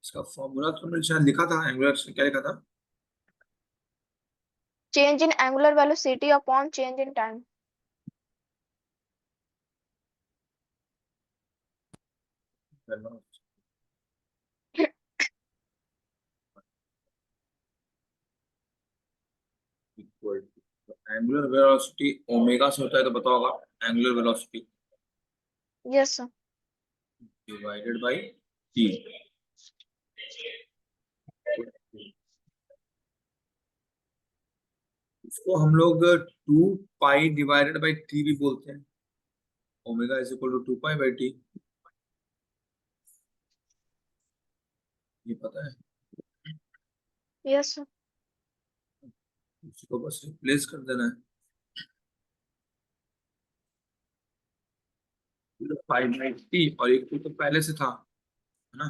इसका फॉर्मूला तो मैंने शायद लिखा था, एंगुलर से क्या लिखा था? Change in angular velocity upon change in time. Equal angular velocity omega से होता है तो पता होगा, angular velocity yes sir. Divided by T. इसको हम लोग 2 पाई डिवाइडेड बाय टी भी बोलते हैं। Omega is equal to 2 pi by T, ये पता है। Yes sir. उसको बस रिप्लेस कर देना है। 5/t और एक तो पहले से था, है ना?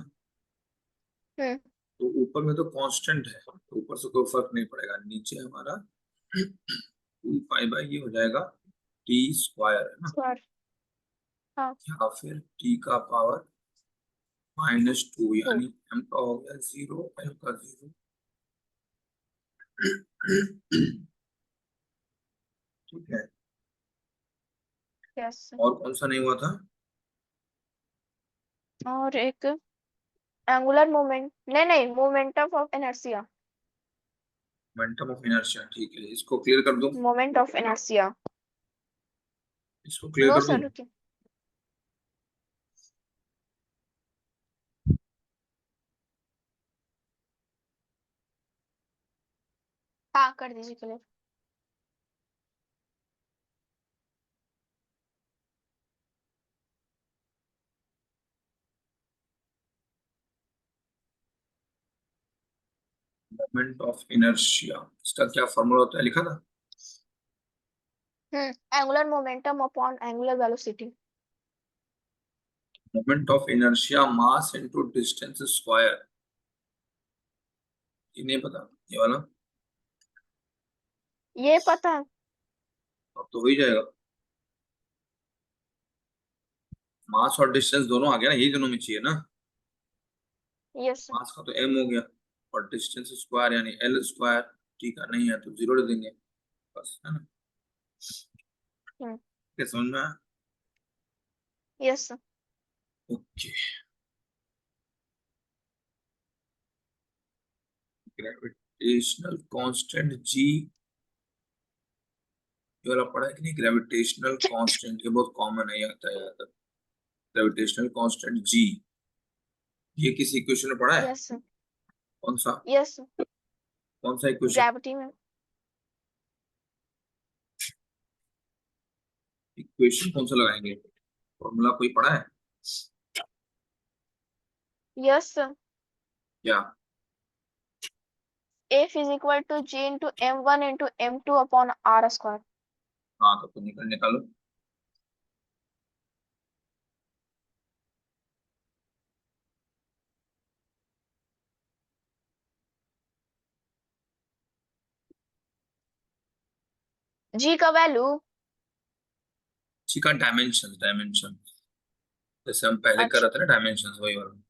हम्म। तो ऊपर में तो कांस्टेंट है, तो ऊपर से कोई फर्क नहीं पड़ेगा। नीचे हमारा 2 पाई बाय ये हो जाएगा टी स्क्वायर, है ना? स्क्वायर। हाँ। या फिर टी का पावर -2, टू। यानी m का हो गया 0, m का 0। ठीक है। Yes sir. और कौन सा नहीं हुआ था? और एक एंगुलर मोमेंट, नहीं नहीं, momentum of inertia. Momentum of inertia, ठीक है, इसको क्लियर कर दूं? Moment of inertia. इसको क्लियर नो कर दूं? सर, रुकिए। हाँ, कर दीजिए क्लियर। मोमेंट ऑफ इनर्शिया, इसका क्या फॉर्मूला होता है, लिखा था? Angular momentum upon angular velocity. Moment of inertia mass into distance square. ये नहीं पता, ये वाला? ये पता है। अब तो हो ही जाएगा। मास और डिस्टेंस दोनों आ गया ना, यही दोनों में चाहिए ना। Yes sir. मास का तो m हो गया, और डिस्टेंस स्क्वायर यानी l स्क्वायर। ठीक है, नहीं है तो 0 ले देंगे, बस, है ना? हम्म। क्या समझ में आया? Yes sir. Okay. Gravitational constant g, ये वाला पढ़ा है कि नहीं? ग्रेविटेशनल कांस्टेंट, ये बहुत कॉमन है, ये आता है याद। ग्रेविटेशनल कांस्टेंट g, ये किसी इक्वेशन में पढ़ा है? Yes sir. कौन सा? Yes sir. कौन सा इक्वेशन? ग्रेविटी में। इक्वेशन कौन सा लगाएंगे? फॉर्मूला कोई पढ़ा है यस सर। क्या? F is equal to G into M1 into M2 upon R square। हाँ, तो निकल निकालो। G का वैल्यू। जी का डायमेंशन, डायमेंशन जैसे हम पहले कर अच्छा। रहे थे ना, डायमेंशन वही वाला।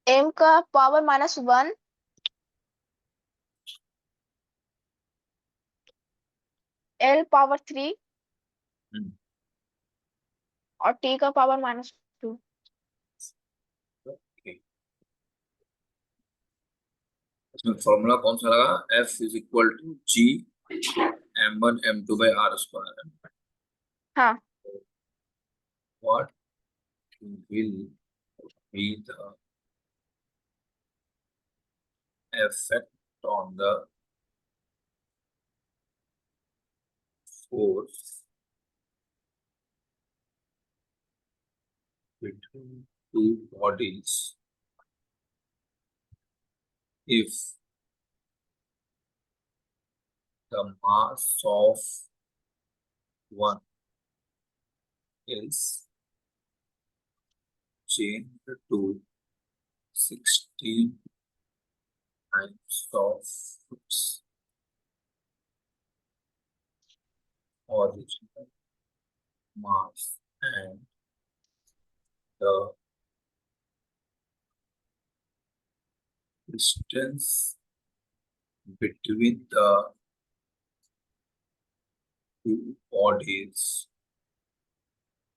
M का पावर -1, L पावर 3 हम्म, और T का पावर -2। ओके। इसमें फॉर्मूला कौन सा लगा? F is equal to G m1 m2 by r square. हाँ। What will be the effect on the force between two bodies if the mass of 1 is changed to 16 times of its original mass, and the distance between the two bodies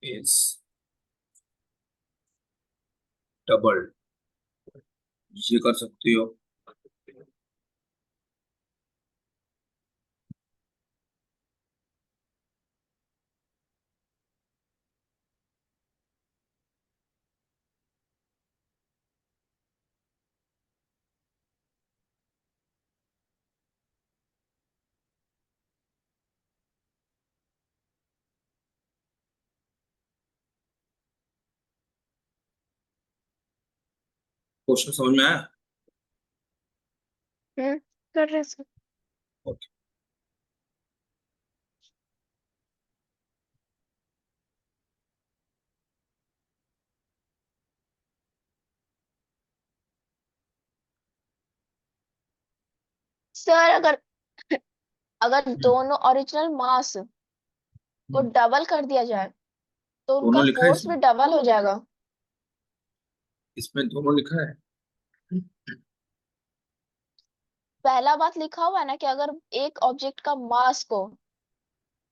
is doubled. ये कर सकती हो। Question समझ में आया? कर रहे sir. Okay. Sir अगर अगर दोनों ओरिजिनल मास को डबल कर दिया जाए तो उनका दोनों लिखा है फोर्स भी इसमें? डबल हो जाएगा। इसमें दोनों लिखा है? पहला बात लिखा हुआ है ना कि अगर एक ऑब्जेक्ट का मास को,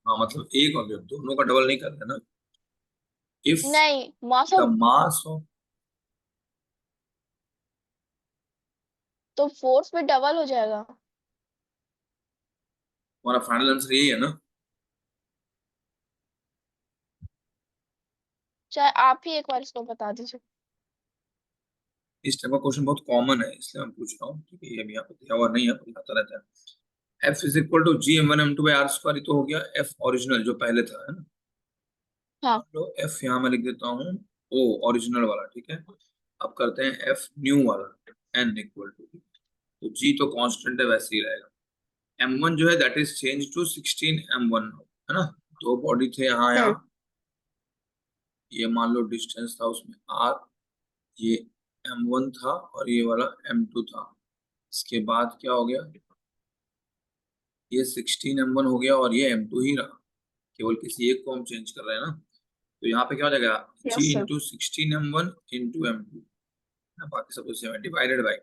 हाँ, मतलब एक ऑब्जेक्ट दोनों का डबल नहीं कर रहे ना। इफ नहीं mass the of, mass of, तो फोर्स भी डबल हो जाएगा। हमारा फाइनल आंसर यही है ना? चाहे आप ही एक बार इसको बता दीजिए। इस टाइप का क्वेश्चन बहुत कॉमन है, इसलिए मैं पूछ रहा हूँ, क्योंकि ये अभी यहाँ पे दिया हुआ नहीं है, पर आता रहता है। F is equal to G M one M two by R square, तो हो गया एफ ओरिजिनल जो पहले था, है ना? हाँ। तो एफ यहाँ मैं लिख देता हूँ ओ ओरिजिनल वाला, ठीक है। अब करते हैं एफ न्यू वाला, एन इक्वल टू, तो जी तो कांस्टेंट है, वैसे ही रहेगा। m1 जो है that is change to 16 m1, है ना? दो बॉडी थे यहाँ यहाँ, हम्म ये मान लो डिस्टेंस था उसमें r, ये m1 था और ये वाला m2 था। इसके बाद क्या हो गया, ये 16 m1 हो गया और ये m2 ही रहा, केवल किसी एक को हम चेंज कर रहे हैं ना। तो यहाँ पे क्या हो जाएगा, yes g sir. Into 16 m1 into m2, बाकी सब तो सेम है, डिवाइडेड बाई,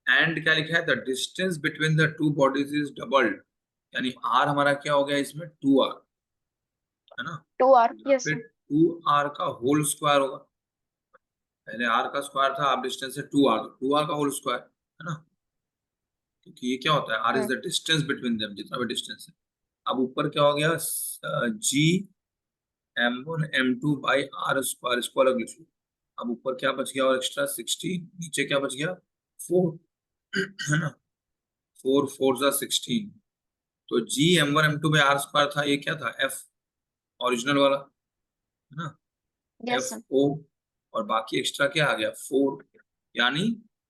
एंड क्या लिखा है, the distance between the two bodies is doubled, यानी r हमारा क्या हो गया इसमें 2r, है ना? 2r, यहाँ यस पे सर। 2r का होल स्क्वायर होगा, पहले r का स्क्वायर था, अब डिस्टेंस है 2r, 2r का होल स्क्वायर, है ना? क्योंकि ये क्या होता है, r is hmm the distance between them, जितना भी डिस्टेंस है। अब ऊपर क्या हो गया, g m1 m2 by r square, इसको अलग लिख लो। अब ऊपर क्या बच गया और एक्स्ट्रा 16, नीचे क्या बच गया 4, है ना? 4 4 जा 16, तो g m1 m2 by r square था, ये क्या था, f ओरिजिनल वाला, है ना? Yes F sir. ओ, और बाकी एक्स्ट्रा क्या आ गया 4, यानी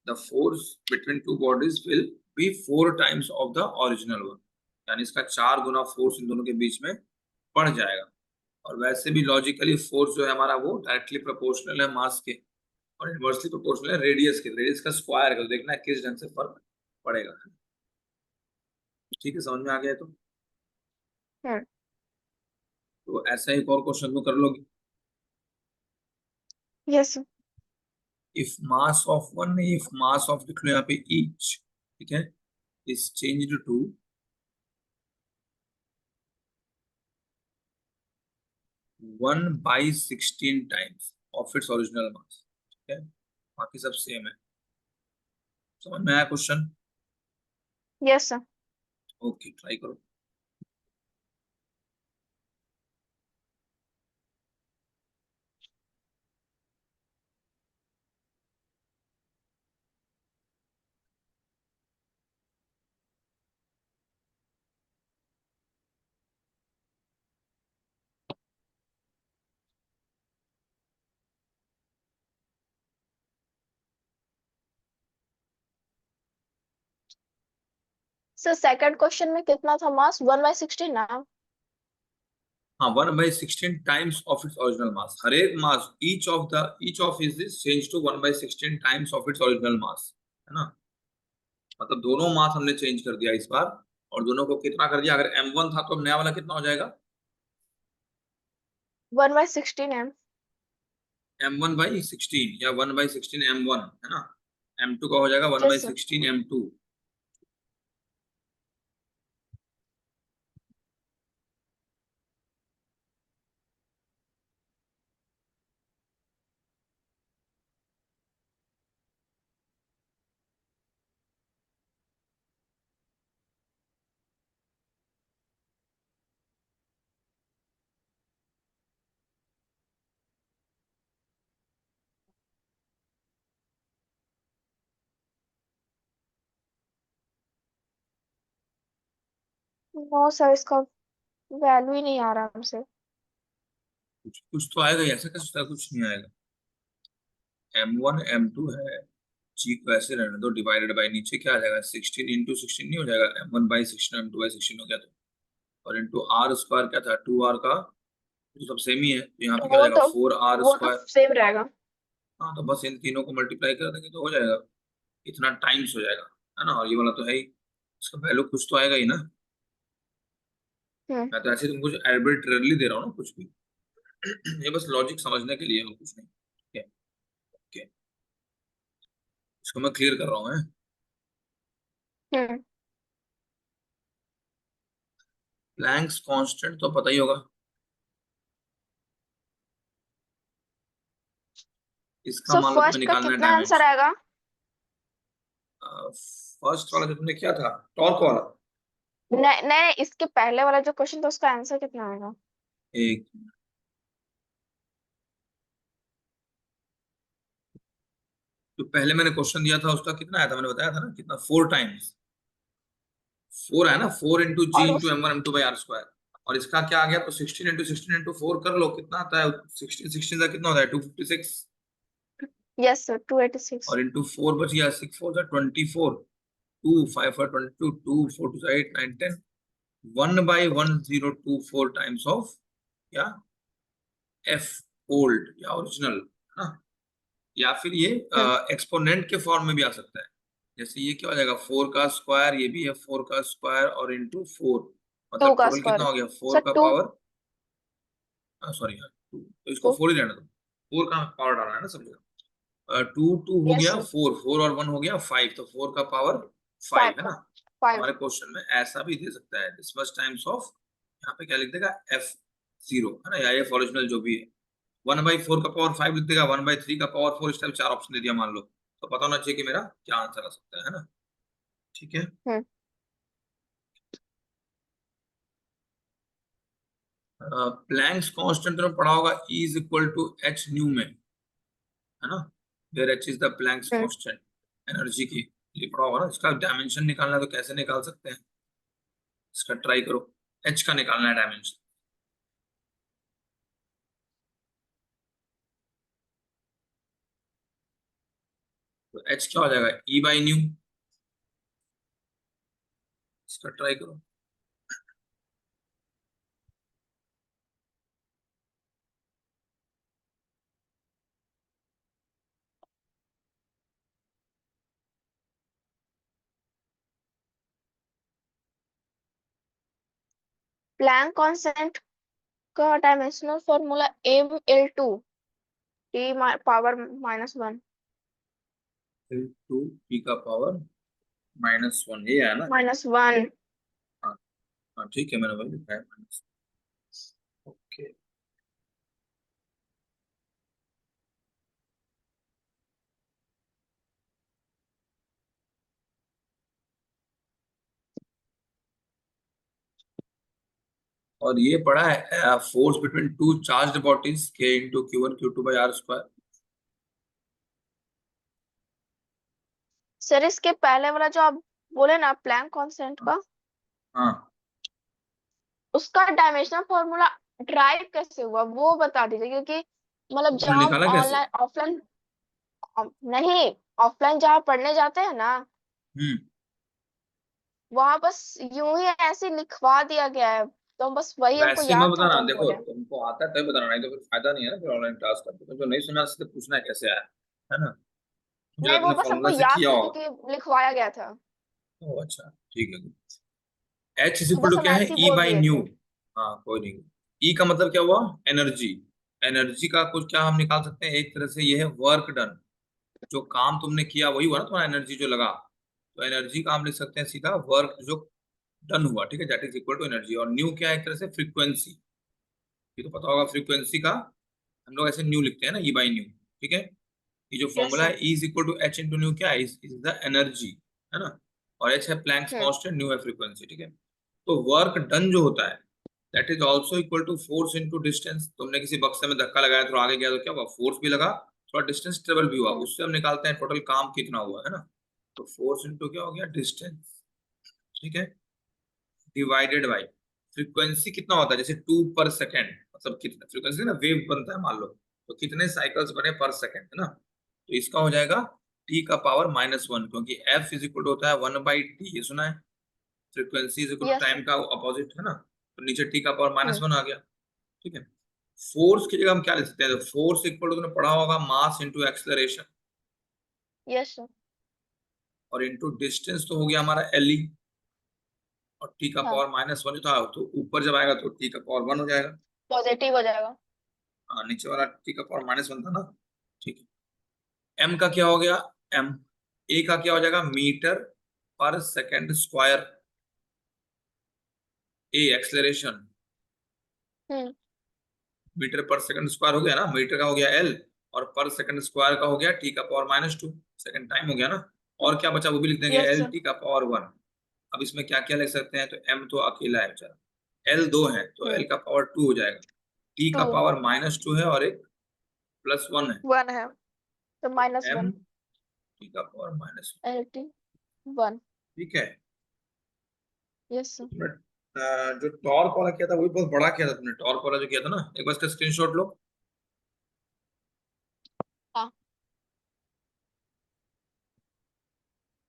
the force between two bodies will be 4 times of the original one, यानी इसका 4 गुना फोर्स इन दोनों के बीच में पड़ जाएगा। और वैसे भी लॉजिकली फोर्स जो है हमारा वो डायरेक्टली प्रोपोर्शनल है मास के, और इनवर्सली प्रोपोर्शनल है रेडियस के, रेडियस का स्क्वायर है, तो देखना है किस ढंग से फर्क पड़ेगा। ठीक है, समझ में आ गया? हम्म तो ऐसा एक और क्वेश्चन तो कर लोगे। Yes sir. If mass of one, if mass of लिख लो यहाँ पे ईच, ठीक है, is changed to 1/16 times of its original mass, ठीक है, बाकी सब सेम है। समझ में आया question? Yes sir. Okay, try करो। सर सेकंड क्वेश्चन में कितना था मास, 1/16 ना? हाँ 1/16 times of its original mass, हर एक mass each of is this change to 1/16 times of its original mass, है ना। मतलब दोनों मास हमने चेंज कर दिया इस बार, और दोनों को कितना कर दिया, अगर m1 था तो नया वाला कितना हो जाएगा, 1/16 m। m1/16 या 1/16 m1, है ना। m2 का हो जाएगा yes sir. 1/16 m2। No sir, इसका वैल्यू ही नहीं आ रहा हमसे। कुछ तो आएगा ही, ऐसा कैसे कुछ नहीं आएगा। m1 m2 है, जी को ऐसे रहने दो, डिवाइडेड बाय नीचे क्या आ जाएगा, 16 × 16 नहीं हो जाएगा, m1/16 m2/16 हो गया तो, और इंटू आर स्क्वायर क्या था, 2r का, तो सब सेम ही है, तो यहाँ पे क्या हो वो जाएगा तो 4r वो तो स्क्वायर। सेम रहेगा। हाँ तो बस इन तीनों को मल्टीप्लाई कर देंगे तो हो जाएगा, इतना टाइम्स हो जाएगा, है ना। और ये वाला तो है ही, इसका वैल्यू कुछ तो आएगा ही ना। हम्म। मैं तो ऐसे तुमको आर्बिट्रेरली दे रहा हूँ ना कुछ भी। ये बस लॉजिक समझने के लिए और कुछ नहीं। ठीक है, ओके, इसको मैं क्लियर कर रहा हूँ। हम्म। प्लैंक्स कांस्टेंट तो पता ही होगा, इसका सो मान लो तुम्हें फर्स्ट का निकालना है कितना आंसर डायमेंशन। आएगा? फर्स्ट वाला जो तुमने किया था, टॉर्क वाला, नहीं नहीं, इसके पहले वाला जो क्वेश्चन था उसका आंसर कितना आएगा? एक, जो पहले मैंने क्वेश्चन दिया था उसका कितना आया था, मैंने बताया था ना कितना, 4 टाइम्स, 4 है ना, 4 × g और × m1 m2/r²। और इसका क्या आ गया, तो 16 × 16 × 4 कर लो, कितना आता है, 16 का कितना होता है, 256, यस सर, 286। और इंटू 4 बच गया, 6 4 24, 2 5 4 22, 2 4 2 8 9 10, 1/1024 टाइम्स ऑफ क्या, एफ ओल्ड या ओरिजिनल, है ना। या फिर ये हम्म। एक्सपोनेंट के फॉर्म में भी आ सकता है, जैसे ये क्या हो जाएगा, 4 का स्क्वायर, ये भी है 4 का स्क्वायर और इंटू 4, 2 मतलब का टोटल कितना स्क्वायर। हो गया, 4 सर का 2। पावर, सॉरी यार 2, तो इसको 2। 4 ही रहने दो, 4 का पावर डालना है ना सब जगह। 2 2 हो यस गया, सर। 4 4 और 1 हो गया 5, तो 4 का पावर 5 5, है का ना। 5। हमारे क्वेश्चन में ऐसा भी दे सकता है, दिस मच टाइम्स ऑफ, यहाँ पे क्या लिख देगा, f0, है ना, या एफ ओरिजिनल जो भी है, 1/4 का पावर 5 लिख देगा, 1/3 का पावर 4, इस टाइप 4 ऑप्शन दे दिया मान लो, तो पता होना चाहिए कि मेरा क्या आंसर आ सकता है ना। ठीक है, हम्म। प्लैंक्स कांस्टेंट में पढ़ा होगा, E is equal to H nu में, है ना, where H is the Planck's hmm. Constant energy की, ये पढ़ा होगा ना। इसका डायमेंशन निकालना है तो कैसे निकाल सकते हैं, इसका ट्राई करो, एच का निकालना है डायमेंशन, तो एच क्या हो जाएगा, E/न्यू, इसका ट्राई करो। प्लैंक कांस्टेंट का dimensional formula ml2 t power -1 2 p का पावर -1, ये है ना। -1। हाँ हाँ ठीक है, मैंने वही लिखा है माइनस, ओके। और ये पढ़ा है, force between two charged bodies K × Q1 Q2/r²। Sir इसके पहले वाला जो आप बोले ना प्लैंक कांस्टेंट का, हाँ उसका डायमेंशनल फॉर्मूला ड्राइव कैसे हुआ वो बता दीजिए, क्योंकि मतलब तुमने जहाँ हम निकाला कैसे। ऑनलाइन ऑफलाइन, नहीं, ऑफलाइन जहाँ पढ़ने जाते हैं ना, हम्म। वहां बस यूं ही ऐसे लिखवा दिया गया है। तो बस वही हमको वैसे मत याद था तो बताना, हम देखो बोले। तुमको आता है तो बताना, नहीं तो फिर फायदा नहीं है ना फिर ऑनलाइन क्लास का। तुमको नहीं सुना तो पूछना है कैसे आया, है ना। मुझे लगा नहीं, वो तुमने बस हमको फॉर्मूला से याद किया था होगा। क्योंकि लिखवाया गया था। ओह अच्छा, ठीक है। एच इज तो इक्वल बस टू हम क्या है, ऐसे ही ई बोल बाई दिए न्यू। थे। हाँ कोई नहीं। ई का मतलब क्या हुआ, एनर्जी। एनर्जी का कुछ क्या हम निकाल सकते हैं, एक तरह से ये है वर्क डन। जो काम तुमने किया वही हुआ ना तुम्हारा, एनर्जी जो लगा। तो एनर्जी का हम लिख सकते हैं सीधा वर्क जो डन हुआ, ठीक है, that is equal to energy. और न्यू क्या है, एक तरह से फ्रीक्वेंसी। ये तो पता होगा फ्रीक्वेंसी का हम लोग ऐसे न्यू लिखते हैं ना, ई बाई न्यू, ठीक है। ये जो यस फॉर्मूला सर। है E is equal to H into nu, क्या है, इज द एनर्जी, है ना। और एच है प्लैंक्स हम्म। कांस्टेंट, न्यू है फ्रीक्वेंसी, ठीक है। तो वर्क डन जो होता है that is also equal to force into distance. तुमने किसी बक्से में धक्का लगाया तो आगे गया तो क्या हुआ, फोर्स भी लगा, थोड़ा डिस्टेंस ट्रेवल भी हुआ, हम्म। उससे हम निकालते हैं टोटल काम कितना हुआ, है ना। तो फोर्स इंटू क्या हो गया, डिस्टेंस, ठीक है, डिवाइडेड बाई फ्रीक्वेंसी कितना होता है, जैसे 2 पर सेकेंड, मतलब कितना फ्रीक्वेंसी ना, वेव बनता है मान लो, तो कितने साइकिल्स बने पर सेकेंड, है ना। तो इसका हो जाएगा टी का पावर -1, क्योंकि एफ इज इक्वल होता है 1/t, ये सुना है। Frequency is equal yes sir. Time का अपोजिट, है ना। तो नीचे टी का पावर हम्म। -1 आ गया, ठीक है। फोर्स की जगह हम क्या लिख सकते हैं, फोर्स इक्वल टू, तुमने पढ़ा होगा mass into acceleration, yes sir. और इंटू डिस्टेंस तो हो गया हमारा एल, और टी का हाँ, पावर -1 जो था, तो ऊपर जब आएगा तो टी का पावर 1 हो जाएगा। पॉजिटिव हो जाएगा। हाँ, नीचे वाला टी का पावर -1 था ना, ठीक है। एम का क्या हो गया, एम, ए का क्या हो जाएगा, मीटर पर सेकंड स्क्वायर, ए एक्सलेरेशन, हम्म। मीटर पर सेकंड स्क्वायर हो गया ना, मीटर का हो गया एल, और पर सेकंड स्क्वायर का हो गया टी का पावर -2, सेकंड टाइम हो गया ना। और क्या बचा वो भी लिख देंगे, यस एल सर। टी का पावर 1। अब इसमें क्या क्या लिख सकते हैं, तो एम तो अकेला है बेचारा, एल दो है तो एल हम्म। का पावर 2 हो जाएगा, टी का 2। पावर -2 है, और एक +1 है, 1 है तो तो एम -1। टी का पावर -1, LT 1। ठीक है। Yes sir. तुमने जो टॉर्क वाला किया था वही बहुत बड़ा किया था तुमने, टॉर्क वाला जो किया था ना, एक बार इसका स्क्रीनशॉट लो। हाँ।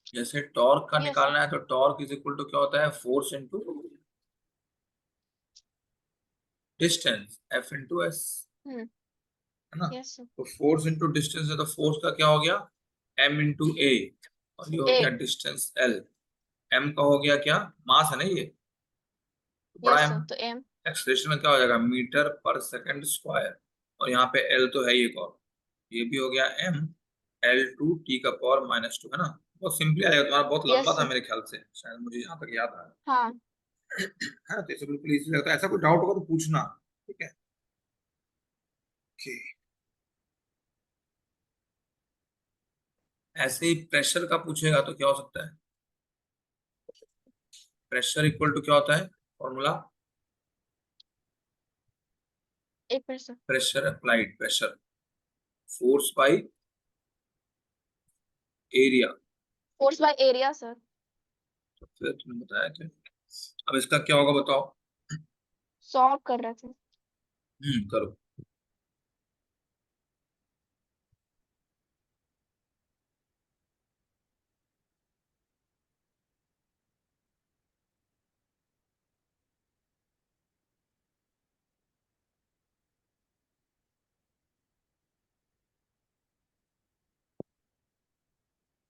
जैसे टॉर्क का यस सर। निकालना है तो टॉर्क इज इक्वल टू क्या होता है, force into distance, F into S, hmm. है ना। Yes sir. तो फोर्स इंटू डिस्टेंस है, तो फोर्स का क्या हो गया, एम इंटू ए, और ये हो ए। गया डिस्टेंस एल। एम का हो गया क्या, मास है ना ये, तो बड़ा यस एम। सर, तो M। एक्सलेशन में क्या हो जाएगा, मीटर पर सेकंड स्क्वायर, और यहाँ पे एल तो है ही एक और, ये भी हो गया एम, L2 टी का पावर -2, है ना। बहुत सिंपली आएगा तुम्हारा, बहुत लंबा यस था सर। मेरे ख्याल से, शायद मुझे यहाँ तक याद आ हाँ। है ना। तो इसे बिल्कुल इजी लगता है, ऐसा कोई डाउट होगा तो पूछना, ठीक है। Okay. ऐसे ही प्रेशर का पूछेगा तो क्या हो सकता है, प्रेशर इक्वल टू क्या होता है फॉर्मूला, एक minute sir. Pressure applied pressure, force by area. Force by area sir. तो फिर तुमने बताया क्या, अब इसका क्या होगा बताओ। सॉल्व कर रहे थे। करो।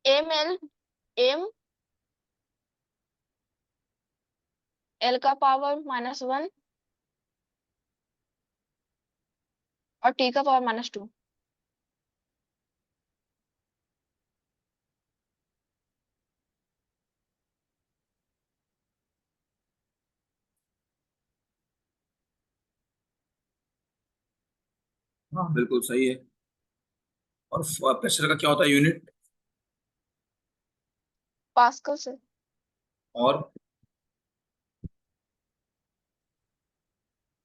एम एल का पावर -1 और टी का पावर -2। हाँ बिल्कुल सही है। और प्रेशर का क्या होता है यूनिट, पास्कल सर। और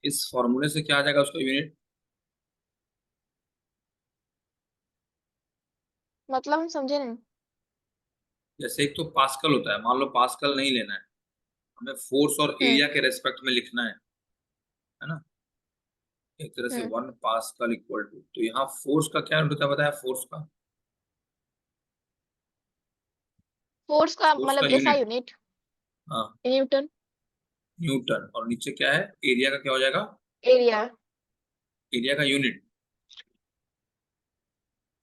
इस फॉर्मूले से क्या आ जाएगा उसका यूनिट, मतलब हम समझे नहीं। जैसे एक तो पास्कल होता है, मान लो पास्कल नहीं लेना है, हमें फोर्स और हम्म। एरिया के रेस्पेक्ट में लिखना है ना। एक तरह से हम्म। 1 पास्कल इक्वल टू, तो यहाँ फोर्स का क्या यूनिट होता है बताया, फोर्स का, फोर्स का फोर्स का मतलब ऐसा यूनिट, यूनिट। हाँ न्यूटन। न्यूटन, और नीचे क्या है, एरिया का क्या हो जाएगा, एरिया। एरिया का यूनिट।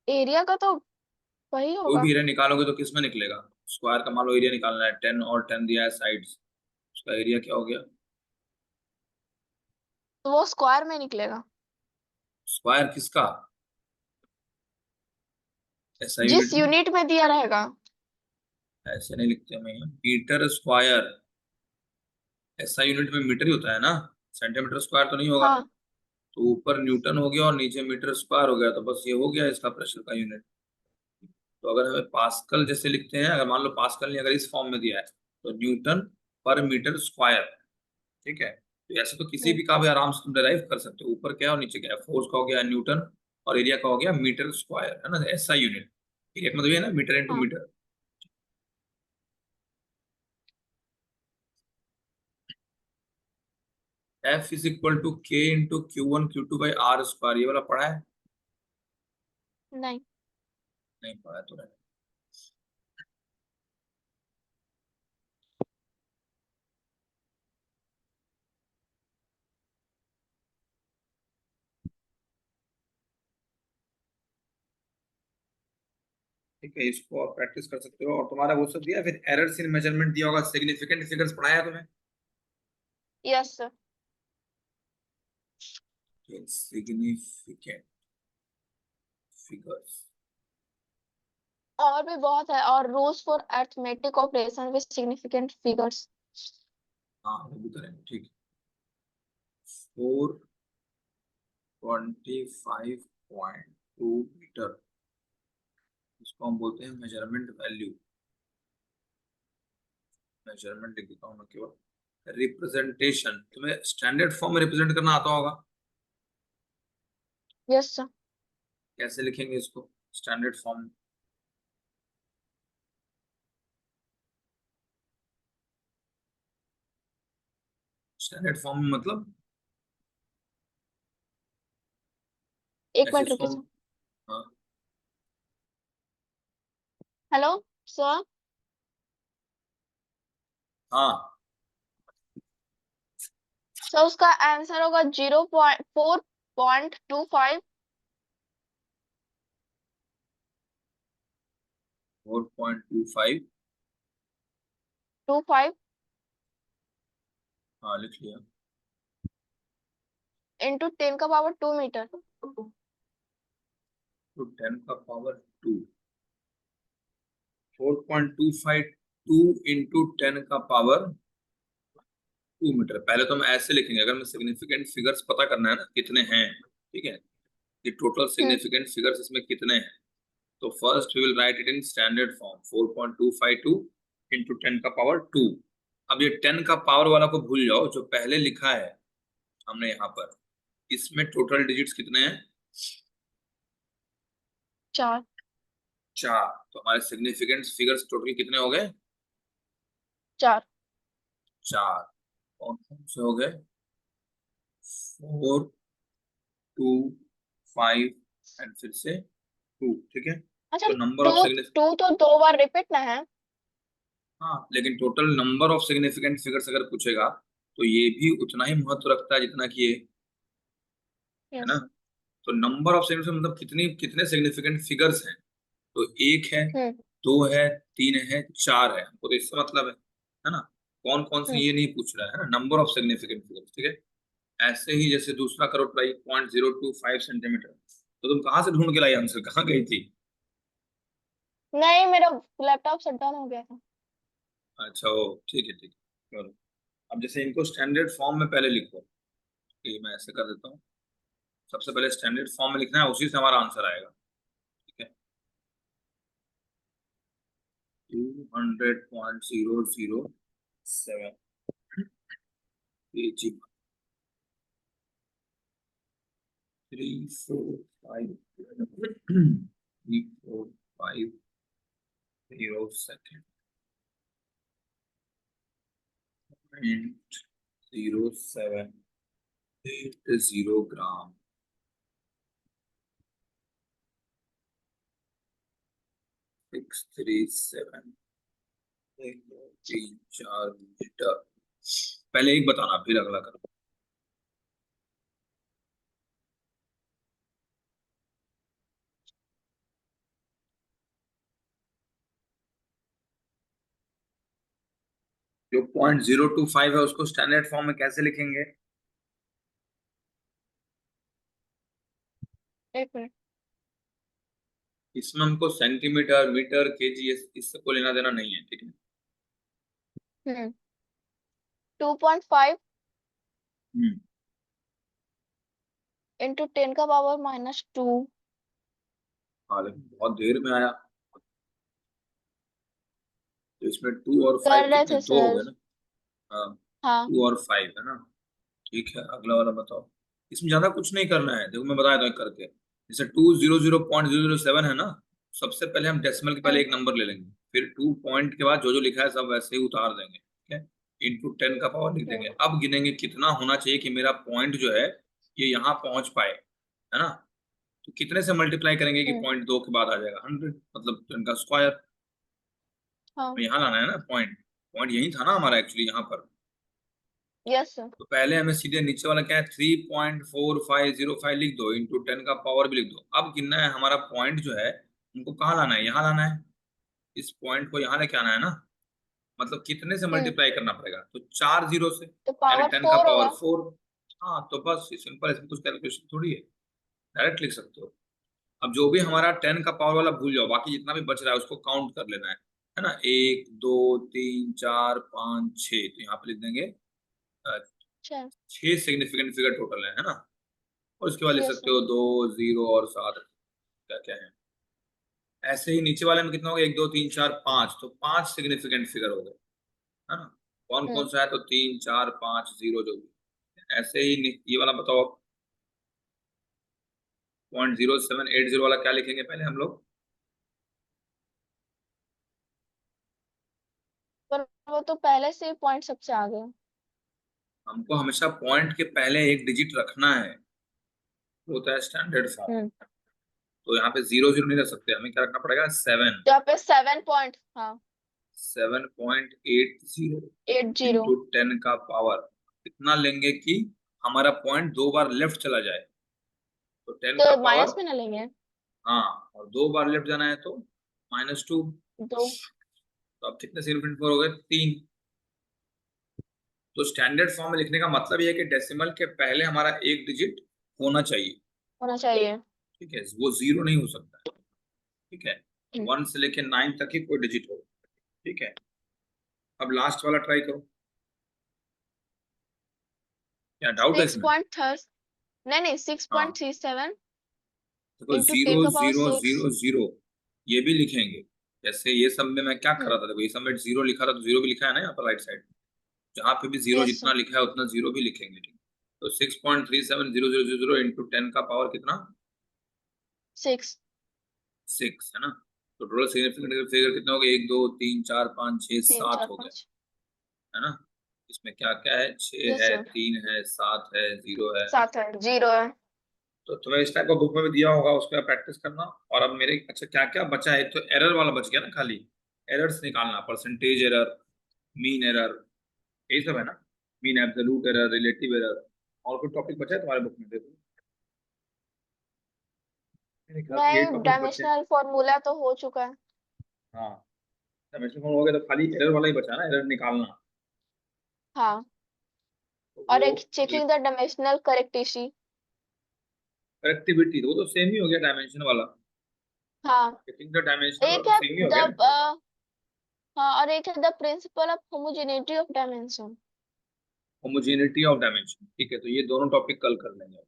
एरिया का तो वही कोई होगा। भी एरिया निकालोगे तो किस में निकलेगा, स्क्वायर का मान लो एरिया निकालना है, 10 और 10 दिया है साइड्स, उसका एरिया क्या हो गया, तो वो स्क्वायर में निकलेगा। स्क्वायर किसका, ऐसा जिस यूनिट में, यूनिट में दिया रहेगा। ऐसे नहीं लिखते हम यहाँ, मीटर स्क्वायर, ऐसा यूनिट में मीटर ही होता है ना, सेंटीमीटर स्क्वायर तो नहीं होगा। हाँ। तो ऊपर न्यूटन हो गया और नीचे मीटर स्क्वायर हो गया, तो बस ये हो गया इसका प्रेशर का यूनिट। तो अगर हमें पास्कल जैसे लिखते हैं, अगर मान लो पास्कल ने अगर इस फॉर्म में दिया है, तो न्यूटन पर मीटर स्क्वायर, ठीक है। तो ऐसे तो किसी हम्म। भी का भी आराम से तुम डिराइव कर सकते हो, ऊपर क्या है और नीचे क्या है, फोर्स का हो गया न्यूटन और एरिया का हो गया मीटर स्क्वायर, है ना, ऐसा यूनिट। एक मतलब ये है ना, मीटर इंटू हाँ। Meter. F is equal to K into Q1 Q2 by R square, ये वाला पढ़ा है, नहीं। नहीं पढ़ा है तो रहने। ठीक है, इसको आप प्रैक्टिस कर सकते हो, और तुम्हारा वो सब दिया, फिर एरर्स इन मेजरमेंट दिया होगा, सिग्निफिकेंट फिगर्स पढ़ाया तुम्हें, यस सर। Significant figures. और भी बहुत है, और rules for arithmetic operation with significant figures. हाँ वो भी करेंगे, ठीक है। 425.2 मीटर, इसको हम बोलते हैं मेजरमेंट वैल्यू, मेजरमेंट लिख देता हूँ मैं केवल। रिप्रेजेंटेशन, तुम्हें स्टैंडर्ड फॉर्म में रिप्रेजेंट करना आता होगा, यस सर। कैसे लिखेंगे इसको स्टैंडर्ड फॉर्म, स्टैंडर्ड फॉर्म में मतलब एक ऐसे मिनट इसको रुकिए सर। हाँ, हेलो सर। हाँ, सर उसका आंसर होगा 0.4.25। 4.25, 25 हाँ लिख लिया, इंटू 10 का पावर 2 मीटर। तो 10 का पावर 2, 4.25 2 इंटू 10 का पावर 2 मीटर। पहले तो हम ऐसे लिखेंगे, अगर हमें सिग्निफिकेंट फिगर्स पता करना है ना कितने हैं, ठीक है, कि टोटल हम्म। सिग्निफिकेंट फिगर्स इसमें कितने हैं, तो first we will write it in standard form, 4.252 into 10 का पावर 2। अब ये 10 का पावर वाला को भूल जाओ, जो पहले लिखा है हमने यहाँ पर, इसमें टोटल डिजिट्स कितने हैं, 4। 4। तो हमारे सिग्निफिकेंट फिगर्स टोटल कितने हो गए, 4। 4। कौन कौन से हो गए, 4, 2, 5 एंड फिर से 2, ठीक है। अच्छा। तो number two of significant, two तो 2 बार रिपीट ना है। हाँ लेकिन total number of significant figures अगर पूछेगा तो ये भी उतना ही महत्व रखता है जितना कि ये, है ना। यस। तो नंबर ऑफ सिग्निफिकेंट मतलब कितनी कितने सिग्निफिकेंट फिगर्स हैं, तो 1 है, हम्म। 2 है, 3 है, 4 है, हमको तो इससे मतलब है ना, कौन कौन से हम्म। ये नहीं पूछ रहा है ना, नंबर ऑफ सिग्निफिकेंट फिगर्स, ठीक है। ऐसे ही जैसे दूसरा करो ट्राई, 0.025 सेंटीमीटर, तो तुम कहाँ से ढूंढ के लाई आंसर, कहाँ गई थी, नहीं, मेरा लैपटॉप शट डाउन हो गया था। अच्छा ओ ठीक है, ठीक है चलो। अब जैसे इनको स्टैंडर्ड फॉर्म में पहले लिखो, ठीक है, मैं ऐसे कर देता हूँ, सबसे पहले स्टैंडर्ड फॉर्म में लिखना है, उसी से हमारा आंसर आएगा, ठीक है। 200.007 kg, 345 0.0780 ग्राम, 637 3 4 मीटर। पहले एक बताना फिर अगला करो। जो 0.025 है उसको स्टैंडर्ड फॉर्म में कैसे लिखेंगे? एक मिनट। इसमें हमको सेंटीमीटर, मीटर, केजी इससे कोई लेना देना नहीं है, ठीक है? 2.5 हम्म। इंटू 10⁻⁻²। हाँ लेकिन बहुत देर में आया, तो इसमें 2 और 5 कर रहे कितने, थे दो हो सर। गए ना? हाँ, हाँ 2 और 5 है ना। ठीक है, अगला वाला बताओ। इसमें ज्यादा कुछ नहीं करना है, देखो मैं बता दूं एक करके। जैसे 200.007 है ना, सबसे पहले हम डेसिमल के पहले हम्म एक नंबर ले लेंगे, फिर 2 पॉइंट के बाद जो जो लिखा है सब वैसे ही उतार देंगे, ठीक है? इंटू 10 का पावर लिख देंगे। हम्म अब गिनेंगे कितना होना चाहिए कि मेरा पॉइंट जो है ये यहाँ पहुंच पाए, है ना? तो कितने से मल्टीप्लाई करेंगे कि हम्म, पॉइंट 2 के बाद आ जाएगा 100, मतलब 10 का स्क्वायर। हाँ यहाँ लाना है ना पॉइंट, पॉइंट यही था ना हमारा एक्चुअली यहाँ पर। Yes sir. तो पहले हमें सीधे नीचे वाला क्या है, 3.4505 लिख दो, इंटू 10 का पावर भी लिख दो। अब गिनना है हमारा पॉइंट जो है उनको कहाँ लाना है, यहाँ लाना है। इस पॉइंट को यहाँ लेके आना है ना, मतलब कितने से हम्म मल्टीप्लाई करना पड़ेगा, तो 4 जीरो से, तो यानी पावर 10 का 4 पावर होगा। 4। हाँ तो बस सिंपल, इसमें कुछ कैलकुलेशन थोड़ी है, डायरेक्ट लिख सकते हो। अब जो भी हमारा 10 का पावर वाला भूल जाओ, बाकी जितना भी बच रहा है उसको काउंट कर लेना है ना? 1 2 3 4 5 6, तो यहाँ पे लिख देंगे अ, अच्छा 6 सिग्निफिकेंट फिगर टोटल है ना? और उसके बाद लिख यस सकते सर। हो 2 0 और 7, क्या क्या है। ऐसे ही नीचे वाले में कितना हो गया, 1 2 3 4 5, तो 5 सिग्निफिकेंट फिगर हो गए, है ना? कौन कौन हम्म सा है, तो 3 4 5 0 जो भी। ऐसे ही ये वाला बताओ, 0.0780 वाला क्या लिखेंगे पहले हम लोग? पर वो तो पहले से ही पॉइंट सबसे आगे है। हमको हमेशा पॉइंट के पहले एक डिजिट रखना है, वो होता है स्टैंडर्ड फॉर्म। हम्म तो यहाँ पे 0 0 नहीं रख सकते, हमें क्या रखना पड़ेगा, 7। तो यहाँ पे 7 पॉइंट, हाँ 7.80 80। इंटू 10 का पावर कितना लेंगे कि हमारा पॉइंट 2 बार लेफ्ट चला जाए, तो 10 का तो पावर। माइनस में ना लेंगे। हाँ, और 2 बार लेफ्ट जाना है तो -2। 2। तो अब कितने सिग्निफिकेंट फोर हो गए, 3। तो स्टैंडर्ड फॉर्म में लिखने का मतलब ये है कि डेसिमल के पहले हमारा एक डिजिट होना चाहिए, होना चाहिए। ठीक है? वो 0 नहीं हो सकता, ठीक है? हम्म 1 से लेके 9 तक ही कोई डिजिट हो, ठीक है? अब लास्ट वाला ट्राई करो, क्या डाउट है सिक्स इसमें? पॉइंट थर्स नहीं नहीं, सिक्स हाँ, पॉइंट थ्री सेवन देखो इंटू जीरो टेन का power zero six zero zero ये भी लिखेंगे। जैसे ये सब में मैं क्या कर हम्म रहा था, देखो ये सब में 0 लिखा था, तो 0 भी लिखा है ना यहाँ पर राइट साइड। जहाँ पे भी 0 यस जितना लिखा है उतना 0 भी लिखेंगे, ठीक? तो 6.370000 इंटू 10 का पावर कितना, 6। 6, है ना? तो टोटल सिग्निफिकेंट फिगर कितने हो गए, 1 2 3 4 5 6 तीन 7 चार हो गए, पाँच है ना? इसमें क्या क्या है, 6 यस है, सर। 3 है, 7 है, 0 है। 7 है, 0 है। तो तुम्हें इस टाइप का बुक में भी दिया होगा, उसका प्रैक्टिस करना। और अब मेरे, अच्छा क्या क्या बचा है, एक तो एरर वाला बच गया ना, खाली एरर्स निकालना, परसेंटेज एरर, मीन एरर, यही सब है ना? Mean absolute error, relative error. और कोई टॉपिक बचा है तुम्हारे बुक में, देखो मेरे ख्याल से यही नहीं, टॉपिक बचे हैं। डायमेंशनल फॉर्मूला तो हो चुका है। हाँ, डायमेंशन हो गया, तो खाली एरर वाला ही बचा ना, एरर निकालना। हाँ, तो और वो एक चेकिंग द डायमेंशनल करेक्टिसी। करेक्टिविटी, तो वो तो सेम ही हो गया डायमेंशन वाला। हाँ, चेकिंग द डायमेंशन वाला एक तो है सेम ही हो द गया ना। हाँ, और एक है the principle of homogeneity of dimension. Homogeneity of dimension, ठीक है, तो ये दोनों टॉपिक कल कर लेंगे,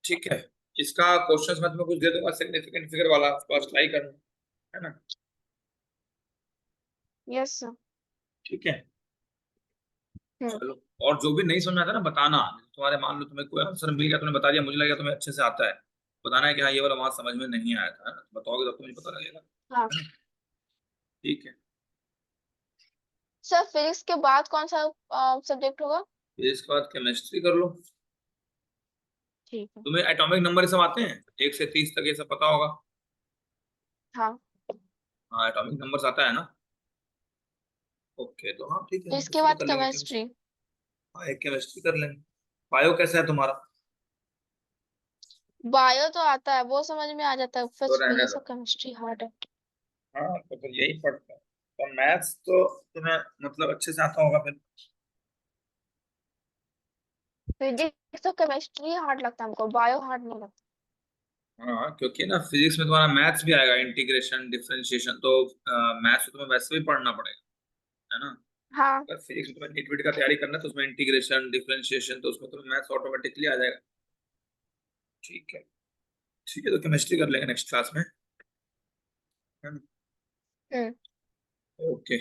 ठीक है? इसका क्वेश्चंस मैं तुम्हें कुछ दे दूंगा सिग्निफिकेंट फिगर वाला, फर्स्ट ट्राई करना, है ना? Yes sir. ठीक है, हम्म चलो। और जो भी नहीं समझ में आता ना बताना, तुम्हारे मान लो तुम्हें कोई आंसर मिल गया, तुमने बता दिया, मुझे लगा तुम्हें अच्छे से आता है, बताना है कि हाँ ये वाला वहां समझ में नहीं आया था, है ना? बताओगे तब तो मुझे पता लगेगा, हाँ है ना? ठीक है, सर, फिजिक्स के बाद कौन सा सब्जेक्ट होगा? फिर इसके बाद केमिस्ट्री कर लो। ठीक है। तुम्हें एटॉमिक नंबर सब आते हैं, 1 से 30 तक, ये सब पता होगा? हाँ हाँ, एटॉमिक नंबर्स आता है ना? ओके, तो हाँ ठीक है, इसके दूसरी बाद कर लेंगे केमिस्ट्री। केमिस्ट्री। हाँ, एक केमिस्ट्री कर लेंगे। बायो कैसा है तुम्हारा? बायो तो आता है, वो समझ में आ जाता है, तो फिर रहने ये दो। सब केमिस्ट्री हार्ड है। हाँ, तो फिर यही पढ़ते हैं। तो मैथ्स तो तुम्हें मतलब अच्छे से आता होगा फिर। फिजिक्स तो केमिस्ट्री हार्ड लगता है हमको, बायो हार्ड नहीं लगता। हाँ, क्योंकि ना फिजिक्स में तुम्हारा मैथ्स भी आएगा, इंटीग्रेशन डिफरेंशिएशन, तो मैथ्स तो तुम्हें वैसे भी पढ़ना पड़ेगा, है ना। हाँ। अगर फिजिक्स में तुम्हें नीट वीट का तैयारी करना है तो उसमें इंटीग्रेशन डिफरेंशिएशन, तो उसमें तुम्हें मैथ्स ऑटोमेटिकली आ जाएगा। ठीक है। ठीक है, तो केमिस्ट्री कर लेंगे नेक्स्ट क्लास में, है ना। हम्म। ओके।